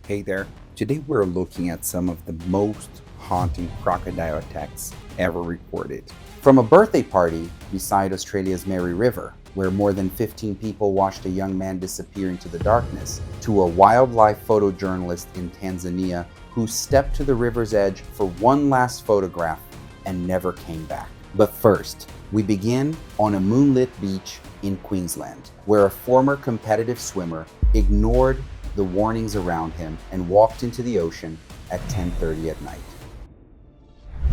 Hey there, today we're looking at some of the most haunting crocodile attacks ever recorded. From a birthday party beside Australia's Mary River, where more than 15 people watched a young man disappear into the darkness, to a wildlife photojournalist in Tanzania who stepped to the river's edge for one last photograph and never came back. But first, we begin on a moonlit beach in Queensland, where a former competitive swimmer ignored the warnings around him and walked into the ocean at 10:30 at night.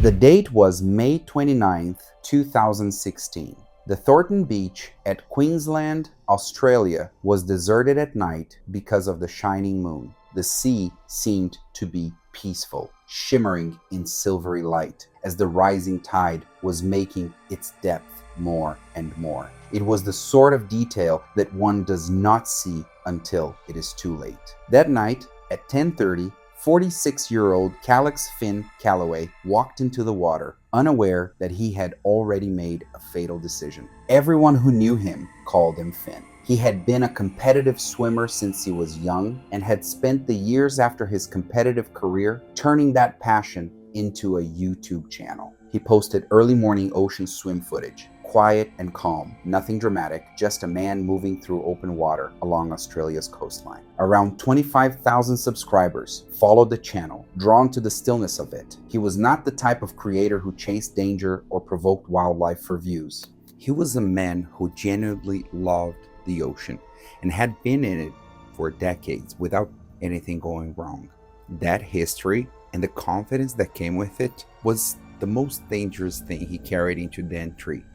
The date was May 29th, 2016. The Thornton Beach at Queensland, Australia was deserted at night because of the shining moon. The sea seemed to be peaceful, shimmering in silvery light as the rising tide was making its depth more and more. It was the sort of detail that one does not see until it is too late. That night at 10:30, 46-year-old Callux Calloway walked into the water, unaware that he had already made a fatal decision. Everyone who knew him called him Finn. He had been a competitive swimmer since he was young and had spent the years after his competitive career turning that passion into a YouTube channel. He posted early morning ocean swim footage, quiet and calm, nothing dramatic, just a man moving through open water along Australia's coastline. Around 25,000 subscribers followed the channel, drawn to the stillness of it. He was not the type of creator who chased danger or provoked wildlife for views. He was a man who genuinely loved the ocean and had been in it for decades without anything going wrong. That history and the confidence that came with it was the most dangerous thing he carried into the entry.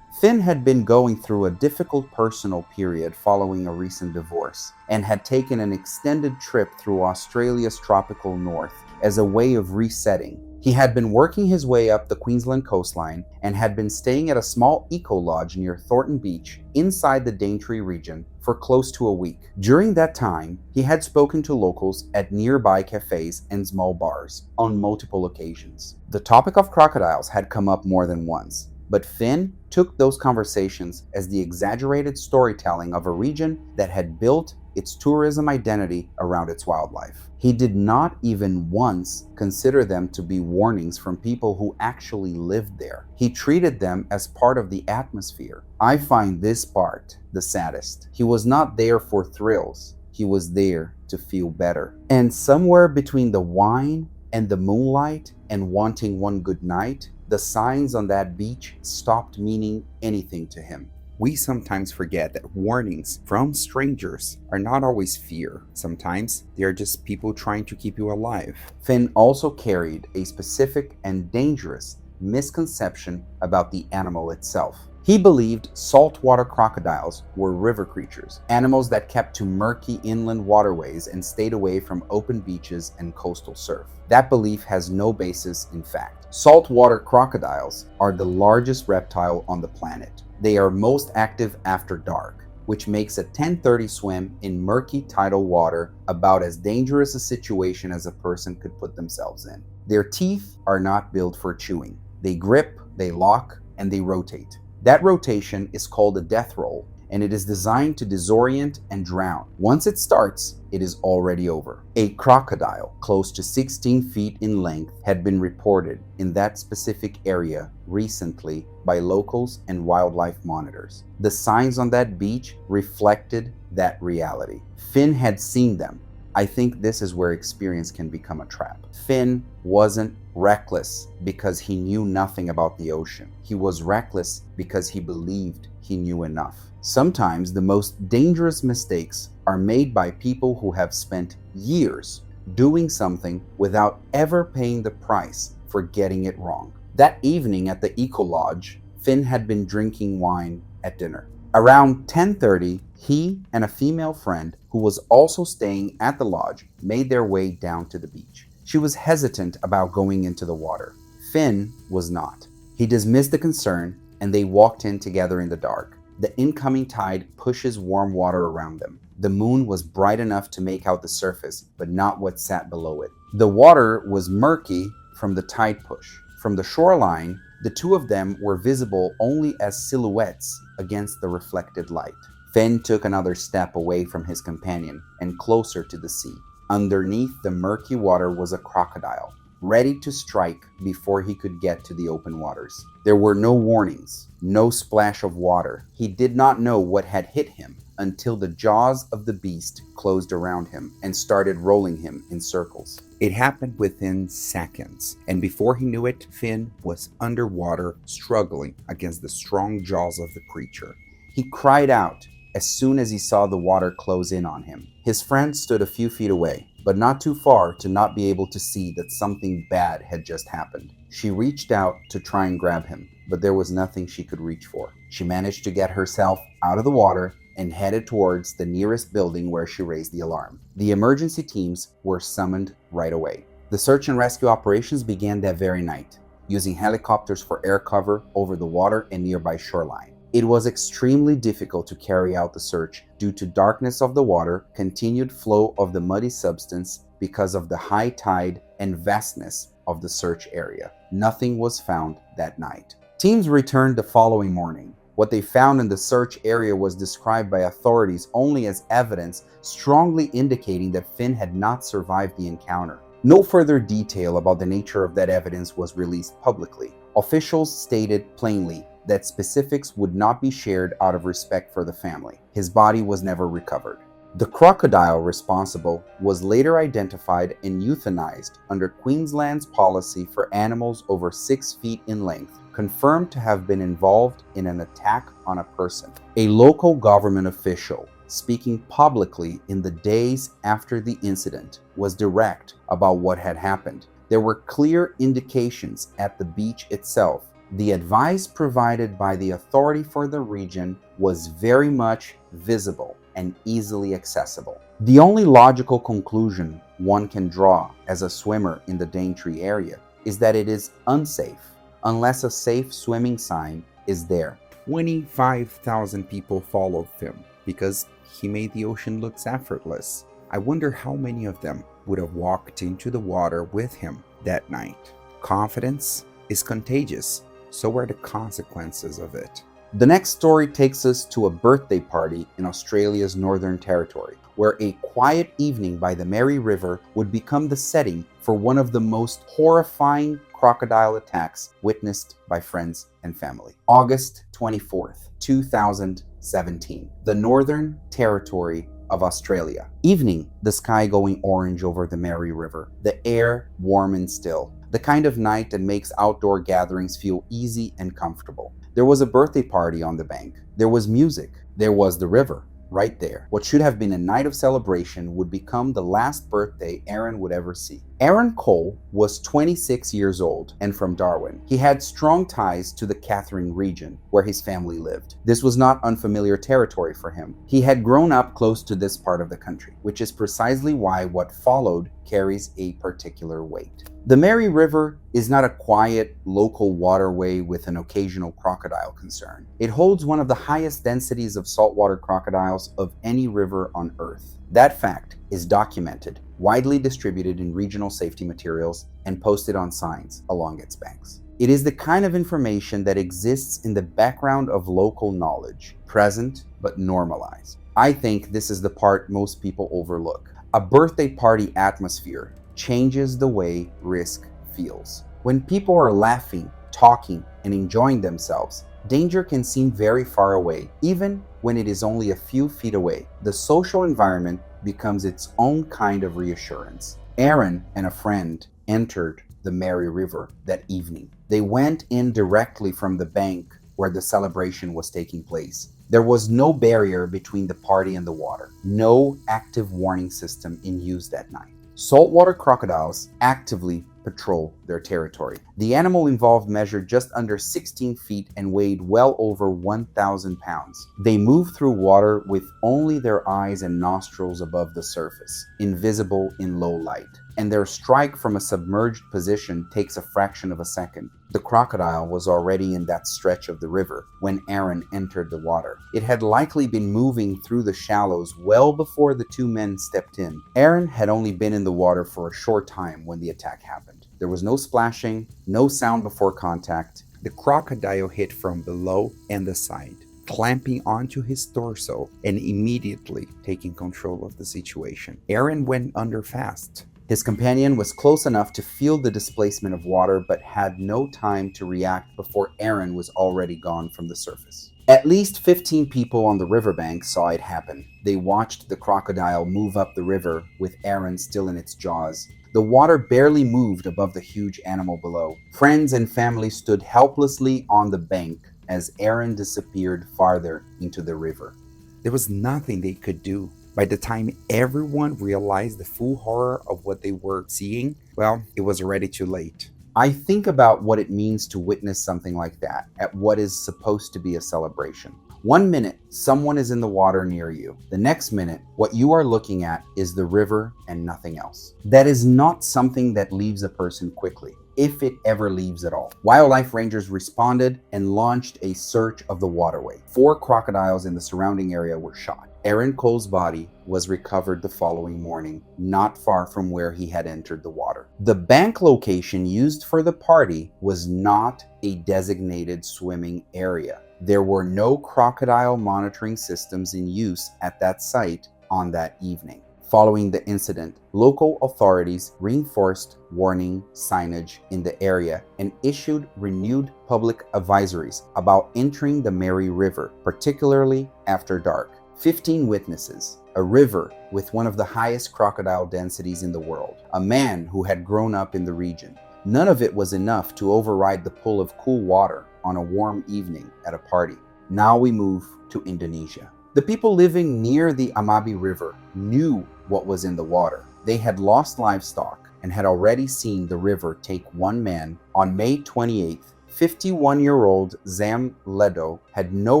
Finn had been going through a difficult personal period following a recent divorce and had taken an extended trip through Australia's tropical north as a way of resetting. He had been working his way up the Queensland coastline and had been staying at a small eco-lodge near Thornton Beach inside the Daintree region for close to a week. During that time, he had spoken to locals at nearby cafes and small bars on multiple occasions. The topic of crocodiles had come up more than once, but Finn took those conversations as the exaggerated storytelling of a region that had built its tourism identity around its wildlife. He did not even once consider them to be warnings from people who actually lived there. He treated them as part of the atmosphere. I find this part the saddest. He was not there for thrills. He was there to feel better. And somewhere between the wine and the moonlight and wanting one good night, the signs on that beach stopped meaning anything to him. We sometimes forget that warnings from strangers are not always fear. Sometimes they are just people trying to keep you alive. Finn also carried a specific and dangerous misconception about the animal itself. He believed saltwater crocodiles were river creatures, animals that kept to murky inland waterways and stayed away from open beaches and coastal surf. That belief has no basis in fact. Saltwater crocodiles are the largest reptile on the planet. They are most active after dark, which makes a 10:30 swim in murky tidal water about as dangerous a situation as a person could put themselves in. Their teeth are not built for chewing. They grip, they lock, and they rotate. That rotation is called a death roll, and it is designed to disorient and drown. Once it starts, it is already over. A crocodile close to 16 feet in length had been reported in that specific area recently by locals and wildlife monitors. The signs on that beach reflected that reality. Finn had seen them. I think this is where experience can become a trap. Finn wasn't reckless because he knew nothing about the ocean. He was reckless because he believed he knew enough. Sometimes the most dangerous mistakes are made by people who have spent years doing something without ever paying the price for getting it wrong. That evening at the Eco Lodge, Finn had been drinking wine at dinner. Around 10:30, he and a female friend who was also staying at the lodge made their way down to the beach. She was hesitant about going into the water. Finn was not. He dismissed the concern and they walked in together in the dark. The incoming tide pushes warm water around them. The moon was bright enough to make out the surface, but not what sat below it. The water was murky from the tide push. From the shoreline, the two of them were visible only as silhouettes against the reflected light. Finn took another step away from his companion and closer to the sea. Underneath the murky water was a crocodile, ready to strike before he could get to the open waters. There were no warnings, no splash of water. He did not know what had hit him until the jaws of the beast closed around him and started rolling him in circles. It happened within seconds, and before he knew it, Finn was underwater, struggling against the strong jaws of the creature. He cried out as soon as he saw the water close in on him. His friend stood a few feet away, but not too far to not be able to see that something bad had just happened. She reached out to try and grab him, but there was nothing she could reach for. She managed to get herself out of the water and headed towards the nearest building where she raised the alarm. The emergency teams were summoned right away. The search and rescue operations began that very night, using helicopters for air cover over the water and nearby shoreline. It was extremely difficult to carry out the search due to darkness of the water, continued flow of the muddy substance because of the high tide, and vastness of the search area. Nothing was found that night. Teams returned the following morning. What they found in the search area was described by authorities only as evidence, strongly indicating that Finn had not survived the encounter. No further detail about the nature of that evidence was released publicly. Officials stated plainly that specifics would not be shared out of respect for the family. His body was never recovered. The crocodile responsible was later identified and euthanized under Queensland's policy for animals over 6 feet in length, confirmed to have been involved in an attack on a person. A local government official, speaking publicly in the days after the incident, was direct about what had happened. There were clear indications at the beach itself. The advice provided by the authority for the region was very much visible and easily accessible. The only logical conclusion one can draw as a swimmer in the Daintree area is that it is unsafe unless a safe swimming sign is there. 25,000 people followed him because he made the ocean look effortless. I wonder how many of them would have walked into the water with him that night. Confidence is contagious. So are the consequences of it. The next story takes us to a birthday party in Australia's Northern Territory, where a quiet evening by the Mary River would become the setting for one of the most horrifying crocodile attacks witnessed by friends and family. August 24th, 2017, the Northern Territory of Australia. Evening, the sky going orange over the Mary River, the air warm and still. The kind of night that makes outdoor gatherings feel easy and comfortable. There was a birthday party on the bank. There was music. There was the river right there. What should have been a night of celebration would become the last birthday Aaron would ever see. Aaron Cole was 26 years old and from Darwin. He had strong ties to the Katherine region where his family lived. This was not unfamiliar territory for him. He had grown up close to this part of the country, which is precisely why what followed carries a particular weight. The Mary River is not a quiet local waterway with an occasional crocodile concern. It holds one of the highest densities of saltwater crocodiles of any river on Earth. That fact is documented, widely distributed in regional safety materials, and posted on signs along its banks. It is the kind of information that exists in the background of local knowledge, present but normalized. I think this is the part most people overlook. A birthday party atmosphere changes the way risk feels. When people are laughing, talking, and enjoying themselves, danger can seem very far away, even when it is only a few feet away. The social environment becomes its own kind of reassurance. Aaron and a friend entered the Mary River that evening. They went in directly from the bank where the celebration was taking place. There was no barrier between the party and the water, no active warning system in use that night. Saltwater crocodiles actively patrol their territory. The animal involved measured just under 16 feet and weighed well over 1,000 pounds. They move through water with only their eyes and nostrils above the surface, invisible in low light, and their strike from a submerged position takes a fraction of a second. The crocodile was already in that stretch of the river when Aaron entered the water. It had likely been moving through the shallows well before the two men stepped in. Aaron had only been in the water for a short time when the attack happened. There was no splashing, no sound before contact. The crocodile hit from below and the side, clamping onto his torso and immediately taking control of the situation. Aaron went under fast. His companion was close enough to feel the displacement of water but had no time to react before Aaron was already gone from the surface. At least 15 people on the riverbank saw it happen. They watched the crocodile move up the river with Aaron still in its jaws. The water barely moved above the huge animal below. Friends and family stood helplessly on the bank as Aaron disappeared farther into the river. There was nothing they could do. By the time everyone realized the full horror of what they were seeing, well, it was already too late. I think about what it means to witness something like that at what is supposed to be a celebration. 1 minute, someone is in the water near you. The next minute, what you are looking at is the river and nothing else. That is not something that leaves a person quickly, if it ever leaves at all. Wildlife rangers responded and launched a search of the waterway. 4 crocodiles in the surrounding area were shot. Aaron Cole's body was recovered the following morning, not far from where he had entered the water. The bank location used for the party was not a designated swimming area. There were no crocodile monitoring systems in use at that site on that evening. Following the incident, local authorities reinforced warning signage in the area and issued renewed public advisories about entering the Mary River, particularly after dark. 15 witnesses, a river with one of the highest crocodile densities in the world, a man who had grown up in the region. None of it was enough to override the pull of cool water on a warm evening at a party. Now we move to Indonesia. The people living near the Amabi River knew what was in the water. They had lost livestock and had already seen the river take one man. On May 28th, 51-year-old Zam Ledo had no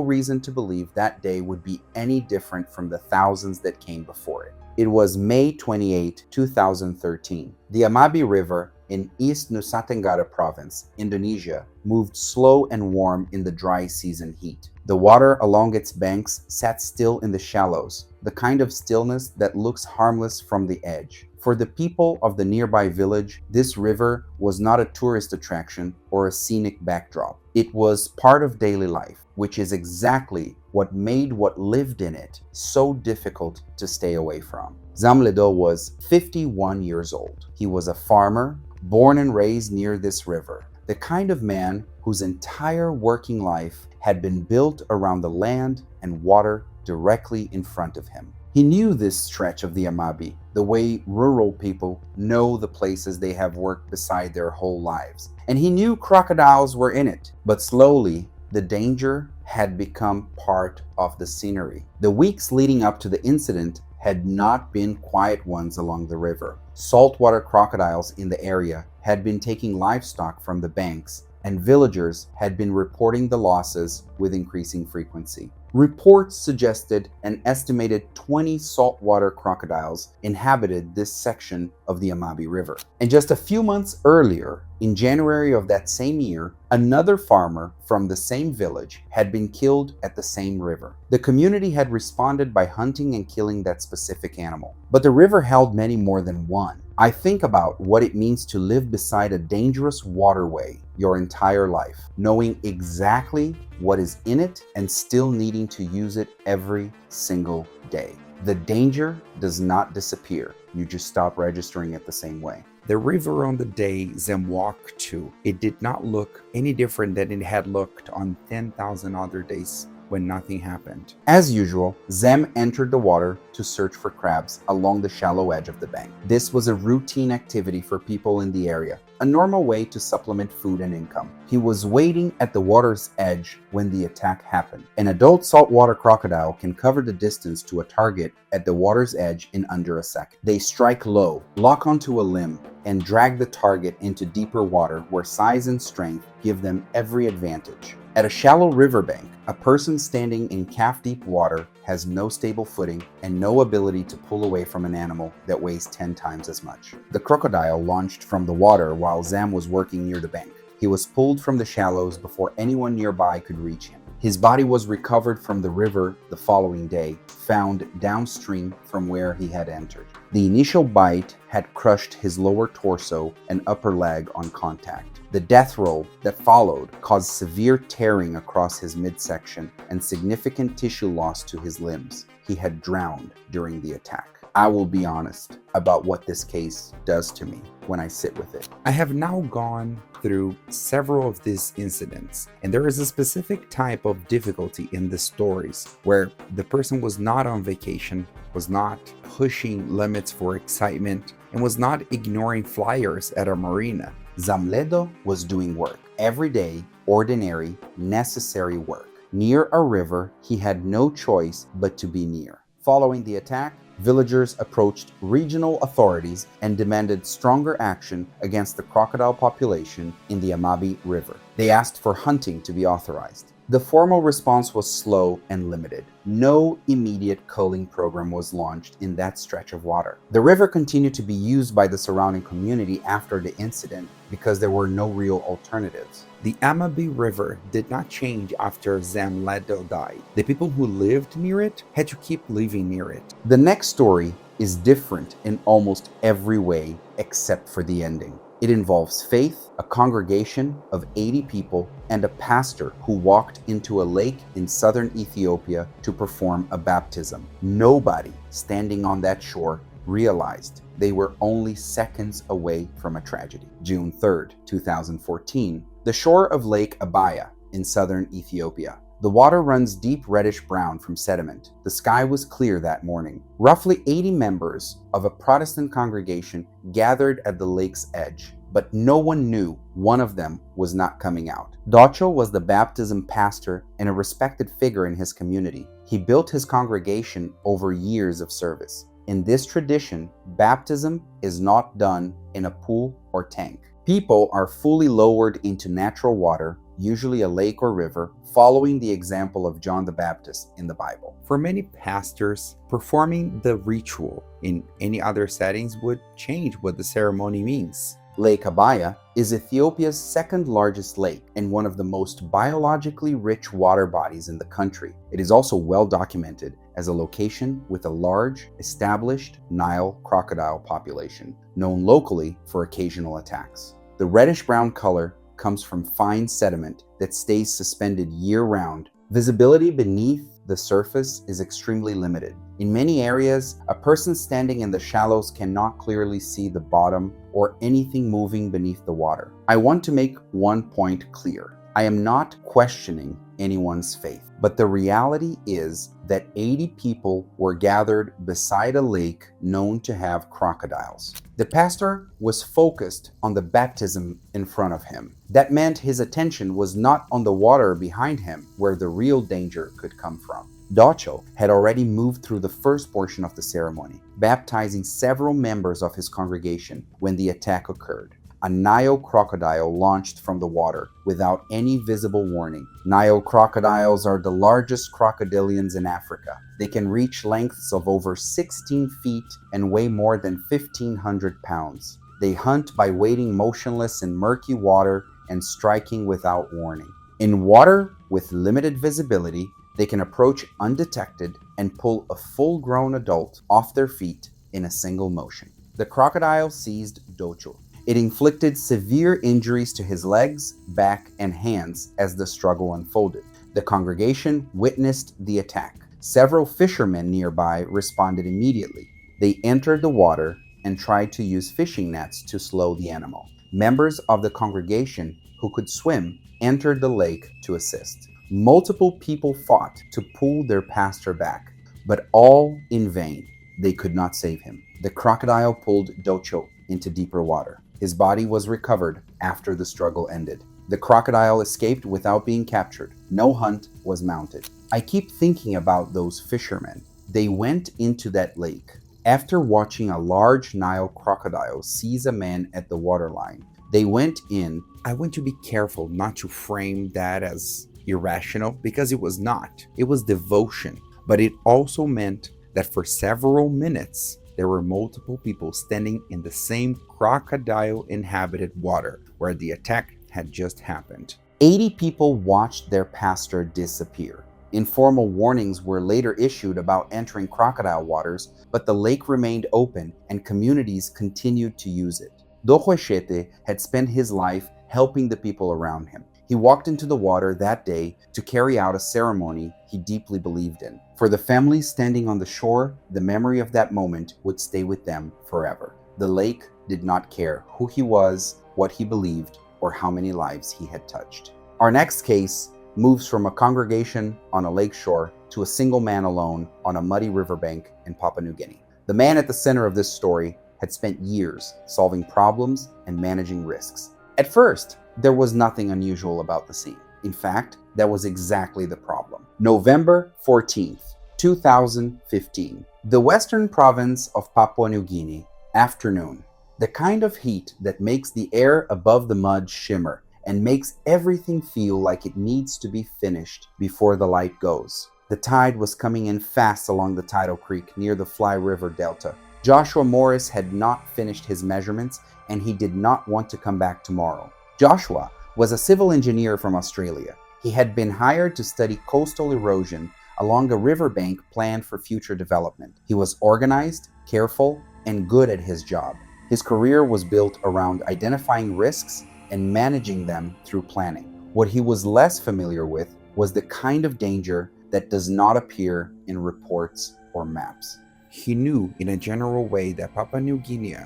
reason to believe that day would be any different from the thousands that came before it. It was May 28, 2013. The Amabi River in East Nusa Tenggara Province, Indonesia, moved slow and warm in the dry season heat. The water along its banks sat still in the shallows, the kind of stillness that looks harmless from the edge. For the people of the nearby village, this river was not a tourist attraction or a scenic backdrop. It was part of daily life, which is exactly what made what lived in it so difficult to stay away from. Zamledo was 51 years old. He was a farmer, born and raised near this river, the kind of man whose entire working life had been built around the land and water directly in front of him. He knew this stretch of the Amabi, the way rural people know the places they have worked beside their whole lives. And he knew crocodiles were in it, but slowly the danger had become part of the scenery. The weeks leading up to the incident had not been quiet ones along the river. Saltwater crocodiles in the area had been taking livestock from the banks, and villagers had been reporting the losses with increasing frequency. Reports suggested an estimated 20 saltwater crocodiles inhabited this section of the Amabi River. And just a few months earlier, in January of that same year, another farmer from the same village had been killed at the same river. The community had responded by hunting and killing that specific animal. But the river held many more than one. I think about what it means to live beside a dangerous waterway your entire life, knowing exactly what is in it and still needing to use it every single day. The danger does not disappear. You just stop registering it the same way. The river on the day Zem walked to, it did not look any different than it had looked on 10,000 other days when nothing happened. As usual, Zem entered the water to search for crabs along the shallow edge of the bank. This was a routine activity for people in the area, a normal way to supplement food and income. He was waiting at the water's edge when the attack happened. An adult saltwater crocodile can cover the distance to a target at the water's edge in under a second. They strike low, lock onto a limb, and drag the target into deeper water where size and strength give them every advantage. At a shallow riverbank, a person standing in calf-deep water has no stable footing and no ability to pull away from an animal that weighs 10 times as much. The crocodile launched from the water while Zam was working near the bank. He was pulled from the shallows before anyone nearby could reach him. His body was recovered from the river the following day, found downstream from where he had entered. The initial bite had crushed his lower torso and upper leg on contact. The death roll that followed caused severe tearing across his midsection and significant tissue loss to his limbs. He had drowned during the attack. I will be honest about what this case does to me when I sit with it. I have now gone through several of these incidents, and there is a specific type of difficulty in the stories where the person was not on vacation, was not pushing limits for excitement, and was not ignoring flyers at a marina. Zamledo was doing work, everyday, ordinary, necessary work. Near a river he had no choice but to be near. Following the attack, villagers approached regional authorities and demanded stronger action against the crocodile population in the Amabi River. They asked for hunting to be authorized. The formal response was slow and limited. No immediate culling program was launched in that stretch of water. The river continued to be used by the surrounding community after the incident because there were no real alternatives. The Amabi River did not change after Zamledo died. The people who lived near it had to keep living near it. The next story is different in almost every way except for the ending. It involves faith, a congregation of 80 people, and a pastor who walked into a lake in southern Ethiopia to perform a baptism. Nobody standing on that shore realized they were only seconds away from a tragedy. June 3rd, 2014, the shore of Lake Abaya in southern Ethiopia. The water runs deep reddish-brown from sediment. The sky was clear that morning. Roughly 80 members of a Protestant congregation gathered at the lake's edge, but no one knew one of them was not coming out. Docho was the baptism pastor and a respected figure in his community. He built his congregation over years of service. In this tradition, baptism is not done in a pool or tank. People are fully lowered into natural water, usually a lake or river, following the example of John the Baptist in the Bible. For many pastors, performing the ritual in any other settings would change what the ceremony means. Lake Abaya is Ethiopia's second largest lake and one of the most biologically rich water bodies in the country. It is also well documented as a location with a large, established Nile crocodile population, known locally for occasional attacks. The reddish-brown color comes from fine sediment that stays suspended year-round. Visibility beneath the surface is extremely limited. In many areas, a person standing in the shallows cannot clearly see the bottom or anything moving beneath the water. I want to make one point clear. I am not questioning anyone's faith, but the reality is that 80 people were gathered beside a lake known to have crocodiles. The pastor was focused on the baptism in front of him. That meant his attention was not on the water behind him, where the real danger could come from. Docho had already moved through the first portion of the ceremony, baptizing several members of his congregation when the attack occurred. A Nile crocodile launched from the water without any visible warning. Nile crocodiles are the largest crocodilians in Africa. They can reach lengths of over 16 feet and weigh more than 1,500 pounds. They hunt by waiting motionless in murky water and striking without warning. In water with limited visibility, they can approach undetected and pull a full-grown adult off their feet in a single motion. The crocodile seized Docho. It inflicted severe injuries to his legs, back, and hands as the struggle unfolded. The congregation witnessed the attack. Several fishermen nearby responded immediately. They entered the water and tried to use fishing nets to slow the animal. Members of the congregation who could swim entered the lake to assist. Multiple people fought to pull their pastor back, but all in vain. They could not save him. The crocodile pulled Docho into deeper water. His body was recovered after the struggle ended. The crocodile escaped without being captured. No hunt was mounted. I keep thinking about those fishermen. They went into that lake after watching a large Nile crocodile seize a man at the waterline. They went in. I want to be careful not to frame that as irrational, because it was not. It was devotion. But it also meant that for several minutes, there were multiple people standing in the same crocodile-inhabited water where the attack had just happened. 80 people watched their pastor disappear. Informal warnings were later issued about entering crocodile waters, but the lake remained open and communities continued to use it. Dojochete had spent his life helping the people around him. He walked into the water that day to carry out a ceremony he deeply believed in. For the families standing on the shore, the memory of that moment would stay with them forever. The lake did not care who he was, what he believed, or how many lives he had touched. Our next case moves from a congregation on a lake shore to a single man alone on a muddy riverbank in Papua New Guinea. The man at the center of this story had spent years solving problems and managing risks. At first, there was nothing unusual about the scene. In fact, that was exactly the problem. November 14th, 2015. The western province of Papua New Guinea, afternoon. The kind of heat that makes the air above the mud shimmer and makes everything feel like it needs to be finished before the light goes. The tide was coming in fast along the tidal creek near the Fly River Delta. Joshua Morris had not finished his measurements and he did not want to come back tomorrow. Joshua was a civil engineer from Australia. He had been hired to study coastal erosion along a riverbank planned for future development. He was organized, careful, and good at his job. His career was built around identifying risks and managing them through planning. What he was less familiar with was the kind of danger that does not appear in reports or maps. He knew in a general way that Papua New Guinea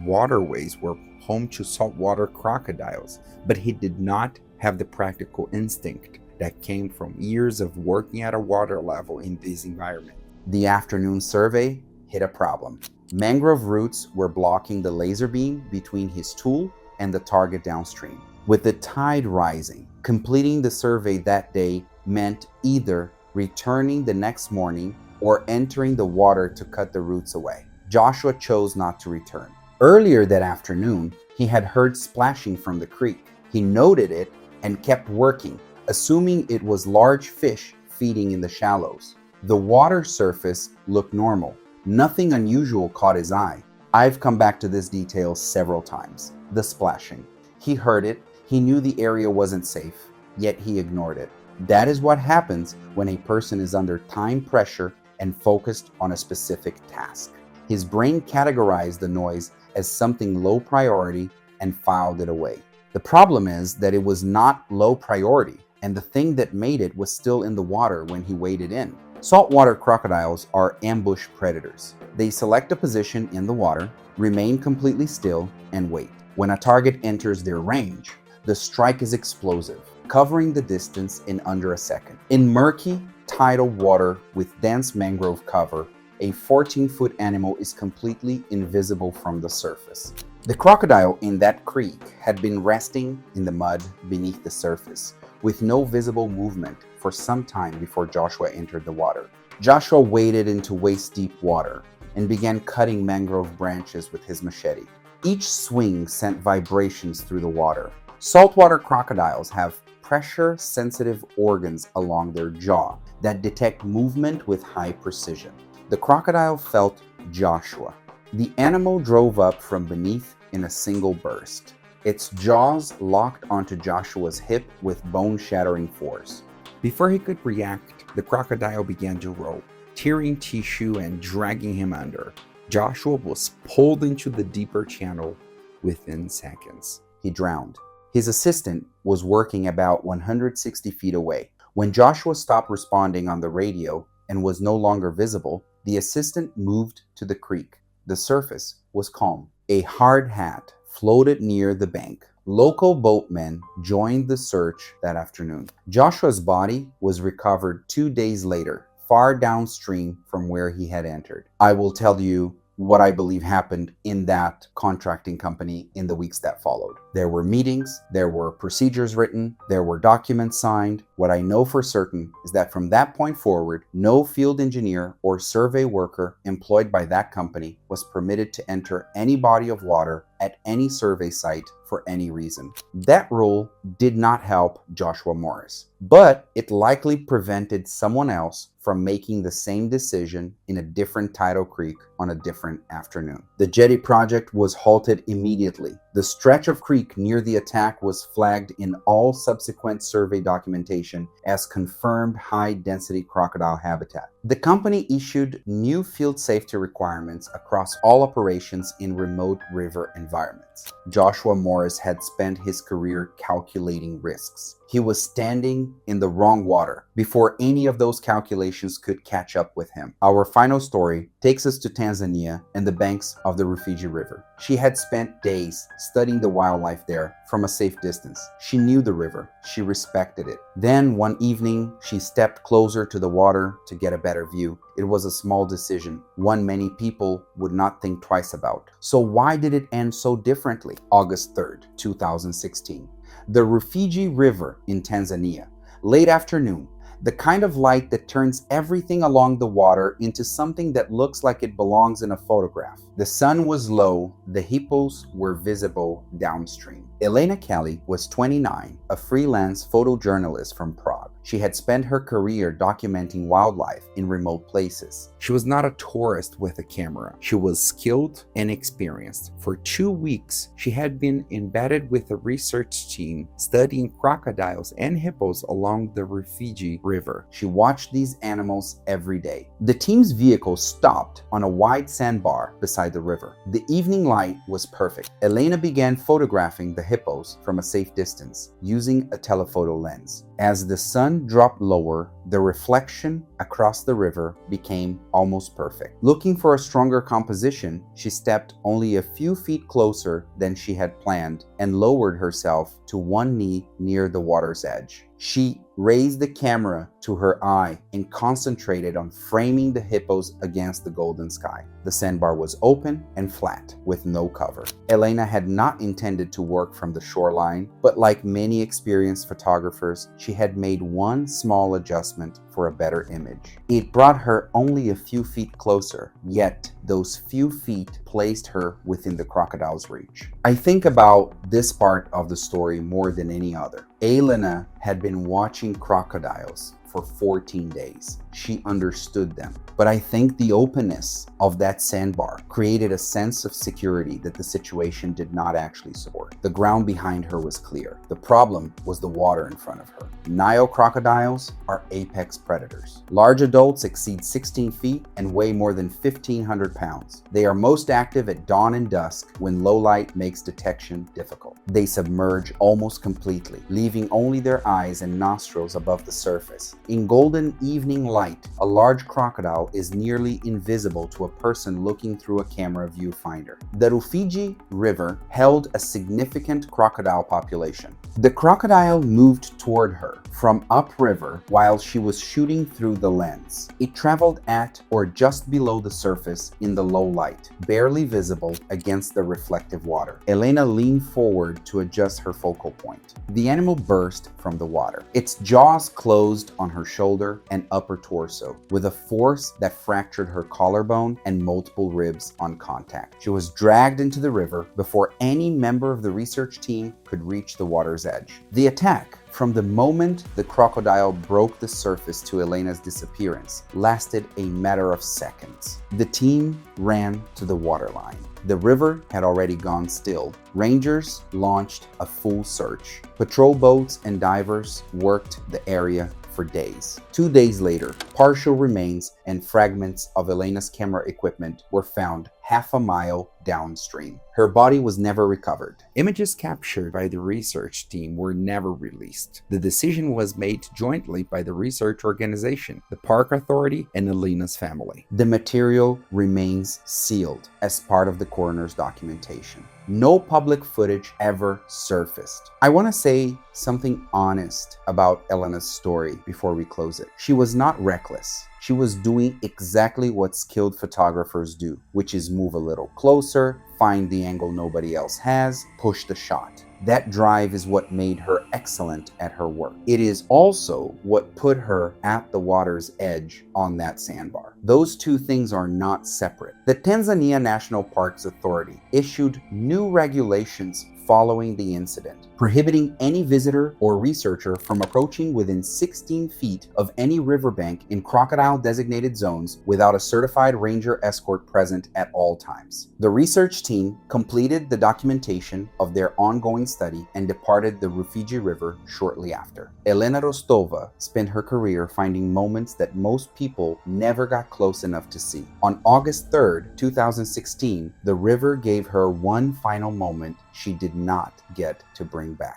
waterways were home to saltwater crocodiles, but he did not have the practical instinct that came from years of working at a water level in this environment. The afternoon survey hit a problem. Mangrove roots were blocking the laser beam between his tool and the target downstream. With the tide rising, completing the survey that day meant either returning the next morning or entering the water to cut the roots away. Joshua chose not to return. Earlier that afternoon, he had heard splashing from the creek. He noted it and kept working, assuming it was large fish feeding in the shallows. The water surface looked normal. Nothing unusual caught his eye. I've come back to this detail several times. The splashing. He heard it. He knew the area wasn't safe, yet he ignored it. That is what happens when a person is under time pressure and focused on a specific task. His brain categorized the noise as something low priority and filed it away. The problem is that it was not low priority, and the thing that made it was still in the water when he waded in. Saltwater crocodiles are ambush predators. They select a position in the water, remain completely still, and wait. When a target enters their range, the strike is explosive, covering the distance in under a second. In murky, tidal water with dense mangrove cover, a 14-foot animal is completely invisible from the surface. The crocodile in that creek had been resting in the mud beneath the surface, with no visible movement for some time before Joshua entered the water. Joshua waded into waist-deep water and began cutting mangrove branches with his machete. Each swing sent vibrations through the water. Saltwater crocodiles have pressure-sensitive organs along their jaw that detect movement with high precision. The crocodile felt Joshua. The animal drove up from beneath in a single burst. Its jaws locked onto Joshua's hip with bone-shattering force. Before he could react, the crocodile began to roll, tearing tissue and dragging him under. Joshua was pulled into the deeper channel within seconds. He drowned. His assistant was working about 160 feet away. When Joshua stopped responding on the radio and was no longer visible, the assistant moved to the creek. The surface was calm. A hard hat floated near the bank. Local boatmen joined the search that afternoon. Joshua's body was recovered 2 days later, far downstream from where he had entered. I will tell you what I believe happened in that contracting company in the weeks that followed. There were meetings, there were procedures written, there were documents signed. What I know for certain is that from that point forward, no field engineer or survey worker employed by that company was permitted to enter any body of water at any survey site for any reason. That rule did not help Joshua Morris, but it likely prevented someone else from making the same decision in a different tidal creek on a different afternoon. The jetty project was halted immediately. The stretch of creek near the attack was flagged in all subsequent survey documentation as confirmed high-density crocodile habitat. The company issued new field safety requirements across all operations in remote river environments. Joshua Morris had spent his career calculating risks. He was standing in the wrong water before any of those calculations could catch up with him. Our final story takes us to Tanzania and the banks of the Rufiji River. She had spent days studying the wildlife there from a safe distance. She knew the river. She respected it. Then one evening, she stepped closer to the water to get a better view. It was a small decision, one many people would not think twice about. So why did it end so differently? August 3rd, 2016. The Rufiji River in Tanzania. Late afternoon. The kind of light that turns everything along the water into something that looks like it belongs in a photograph. The sun was low, the hippos were visible downstream. Elena Kelly was 29, a freelance photojournalist from Prague. She had spent her career documenting wildlife in remote places. She was not a tourist with a camera. She was skilled and experienced. For 2 weeks, she had been embedded with a research team studying crocodiles and hippos along the Rufiji River. She watched these animals every day. The team's vehicle stopped on a wide sandbar beside the river. The evening light was perfect. Elena began photographing the hippos from a safe distance using a telephoto lens. As the sun dropped lower, the reflection across the river became almost perfect. Looking for a stronger composition, she stepped only a few feet closer than she had planned and lowered herself to one knee near the water's edge. She raised the camera to her eye and concentrated on framing the hippos against the golden sky. The sandbar was open and flat, with no cover. Elena had not intended to work from the shoreline, but like many experienced photographers, she had made one small adjustment for a better image. It brought her only a few feet closer, yet those few feet placed her within the crocodile's reach. I think about this part of the story more than any other. Elena had been watching crocodiles for 14 days. She understood them. But I think the openness of that sandbar created a sense of security that the situation did not actually support. The ground behind her was clear. The problem was the water in front of her. Nile crocodiles are apex predators. Large adults exceed 16 feet and weigh more than 1,500 pounds. They are most active at dawn and dusk when low light makes detection difficult. They submerge almost completely, leaving only their eyes and nostrils above the surface. In golden evening light, a large crocodile is nearly invisible to a person looking through a camera viewfinder. The Rufiji River held a significant crocodile population. The crocodile moved toward her from upriver while she was shooting through the lens. It traveled at or just below the surface in the low light, barely visible against the reflective water. Elena leaned forward to adjust her focal point. The animal burst from the water. Its jaws closed on her shoulder and upper torso with a force that fractured her collarbone and multiple ribs on contact. She was dragged into the river before any member of the research team could reach the water's edge. The attack, from the moment the crocodile broke the surface to Elena's disappearance, lasted a matter of seconds. The team ran to the waterline. The river had already gone still. Rangers launched a full search. Patrol boats and divers worked the area for days. 2 days later, partial remains and fragments of Elena's camera equipment were found half a mile downstream. Her body was never recovered. Images captured by the research team were never released. The decision was made jointly by the research organization, the park authority, and Elena's family. The material remains sealed as part of the coroner's documentation. No public footage ever surfaced. I want to say something honest about Elena's story before we close it. She was not reckless. She was doing exactly what skilled photographers do, which is move a little closer, find the angle nobody else has, push the shot. That drive is what made her excellent at her work. It is also what put her at the water's edge on that sandbar. Those two things are not separate. The Tanzania National Parks Authority issued new regulations following the incident, prohibiting any visitor or researcher from approaching within 16 feet of any riverbank in crocodile designated zones without a certified ranger escort present at all times. The research team completed the documentation of their ongoing study and departed the Rufiji River shortly after. Elena Rostova spent her career finding moments that most people never got close enough to see. On August 3rd, 2016, the river gave her one final moment she did not get to bring back.